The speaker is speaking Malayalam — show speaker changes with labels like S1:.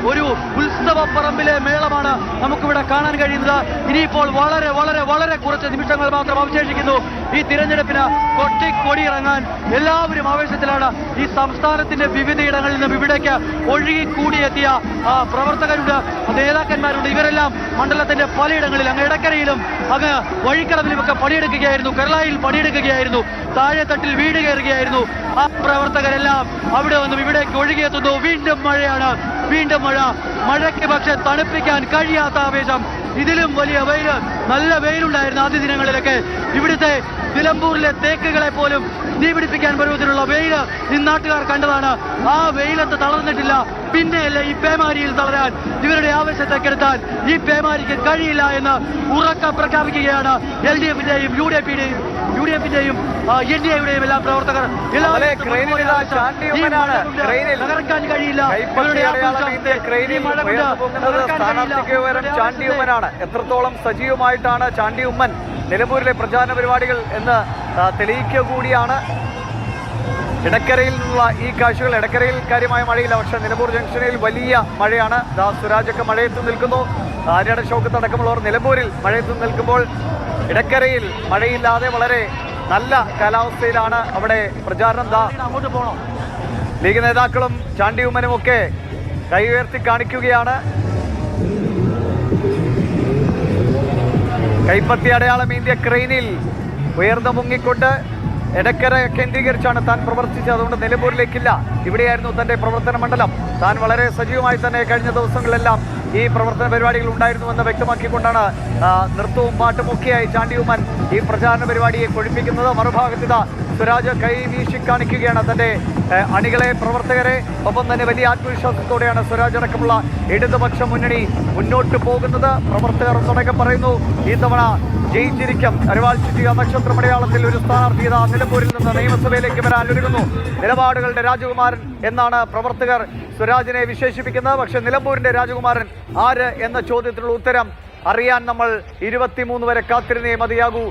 S1: ഒരു ഉത്സവപ്പറമ്പിലെ മേളമാണ് നമുക്കിവിടെ കാണാൻ കഴിയുന്നത്. ഇനിയിപ്പോൾ വളരെ വളരെ വളരെ കുറച്ച് നിമിഷങ്ങൾ മാത്രം അവശേഷിക്കുന്നു ഈ തിരഞ്ഞെടുപ്പിന് കൊടിയിറങ്ങാൻ. എല്ലാവരും ആവേശത്തിലാണ്. ഈ സംസ്ഥാനത്തിന്റെ വിവിധയിടങ്ങളിൽ നിന്നും ഇവിടേക്ക് ഒഴുകിക്കൂടിയെത്തിയ പ്രവർത്തകരുണ്ട്, നേതാക്കന്മാരുണ്ട്. ഇവരെല്ലാം മണ്ഡലത്തിന്റെ പലയിടങ്ങളിൽ, അങ്ങ് എടക്കരയിലും അങ്ങ് വഴിക്കടവിലുമൊക്കെ പണിയെടുക്കുകയായിരുന്നു, കേരളയിൽ പണിയെടുക്കുകയായിരുന്നു, താഴെത്തട്ടിൽ വീട് കയറുകയായിരുന്നു. ആ പ്രവർത്തകരെല്ലാം അവിടെ വന്നും ഇവിടേക്ക് ഒഴുകിയെത്തുന്നു. വീണ്ടും മഴയാണ്, വീണ്ടും മഴ. മഴയ്ക്ക് പക്ഷെ തണുപ്പിക്കാൻ കഴിയാത്ത ആവേശം. ഇതിലും വലിയ വെയിൽ, നല്ല വെയിലുണ്ടായിരുന്നു ആദ്യ ദിനങ്ങളിലൊക്കെ. ഇവിടുത്തെ നിലമ്പൂരിലെ തേക്കുകളെ പോലും തീ പിടിപ്പിക്കാൻ പരുവത്തിലുള്ള വെയിൽ ഈ നാട്ടുകാർ കണ്ടതാണ്. ആ വെയിലത്ത് തളർന്നിട്ടില്ല. പിന്നെയല്ലേ ഈ പേമാരിയിൽ തളരാൻ, ഇവരുടെ ആവേശത്തെ കെടുത്താൻ ഈ പേമാരിക്ക് കഴിയില്ല എന്ന് ഉറക്കം പ്രഖ്യാപിക്കുകയാണ് LDF-ന്റെയും UDF-ന്റെയും NDA-യുടെയും എല്ലാം പ്രവർത്തകർ. തകർക്കാൻ കഴിയില്ല.
S2: എത്രത്തോളം സജീവമായിട്ടാണ് ചാണ്ടി ഉമ്മൻ നിലമ്പൂരിലെ പ്രചാരണ പരിപാടികൾ എന്ന് തെളിയിക്കുക കൂടിയാണ് ഇടക്കരയിൽ നിന്നുള്ള ഈ കാഴ്ചകൾ. ഇടക്കരയിൽ കാര്യമായ മഴയില്ല, പക്ഷേ നിലമ്പൂർ ജംഗ്ഷനിൽ വലിയ മഴയാണ്. സുരാജൊക്കെ മഴയത്ത് നിൽക്കുന്നു, ആര്യാടൻ ഷൗക്കത്ത് അടക്കമുള്ളവർ നിലമ്പൂരിൽ മഴയത്ത് നിൽക്കുമ്പോൾ ഇടക്കരയിൽ മഴയില്ലാതെ വളരെ നല്ല കാലാവസ്ഥയിലാണ് അവിടെ പ്രചാരണം.
S1: അങ്ങോട്ട് പോകണോ?
S2: ലീഗ് നേതാക്കളും ചാണ്ടി ഉമ്മനും ഒക്കെ കൈ ഉയർത്തി കാണിക്കുകയാണ്. കൈപ്പത്തി അടയാളം ഇന്ത്യ ക്രെയിനിൽ ഉയർന്നു മുങ്ങിക്കൊണ്ട് എടക്കര കേന്ദ്രീകരിച്ചാണ് താൻ പ്രവർത്തിച്ചത്. അതുകൊണ്ട് നിലമ്പൂരിലേക്കില്ല, ഇവിടെയായിരുന്നു തൻ്റെ പ്രവർത്തന മണ്ഡലം. താൻ വളരെ സജീവമായി തന്നെ കഴിഞ്ഞ ദിവസങ്ങളിലെല്ലാം ഈ പ്രവർത്തന പരിപാടികൾ ഉണ്ടായിരുന്നുവെന്ന് വ്യക്തമാക്കിക്കൊണ്ടാണ് നൃത്തവും പാട്ടും ഒക്കെയായി ചാണ്ടി ഉമ്മൻ ഈ പ്രചാരണ പരിപാടിയെ കൊഴിപ്പിക്കുന്നത്. മറുഭാഗത്തിത സുരാജ് കൈ വീശി കാണിക്കുകയാണ് തൻ്റെ അണികളെ, പ്രവർത്തകരെ. ഒപ്പം തന്നെ വലിയ ആത്മവിശ്വാസത്തോടെയാണ് സുരാജ് അടക്കമുള്ള ഇടതുപക്ഷ മുന്നണി മുന്നോട്ട് പോകുന്നത്. പ്രവർത്തകർ ഒന്നടങ്കം പറയുന്നു ഈ തവണ ജയിച്ചിരിക്കും. അരിവാൾ ചുറ്റിക നക്ഷത്രമടയാളത്തിൽ ഒരു സ്ഥാനാർത്ഥിത നിലമ്പൂരിൽ നിന്ന് നിയമസഭയിലേക്ക് വരാൻ ഒരുങ്ങുന്നു. നിലപാടുകളുടെ രാജകുമാരൻ എന്നാണ് പ്രവർത്തകർ സുരാജിനെ വിശേഷിപ്പിക്കുന്നത്. പക്ഷെ നിലമ്പൂരിന്റെ രാജകുമാരൻ ആര് എന്ന ചോദ്യത്തിനുള്ള ഉത്തരം അറിയാൻ നമ്മൾ 23 വരെ കാത്തിരുന്നേ മതിയാകൂ.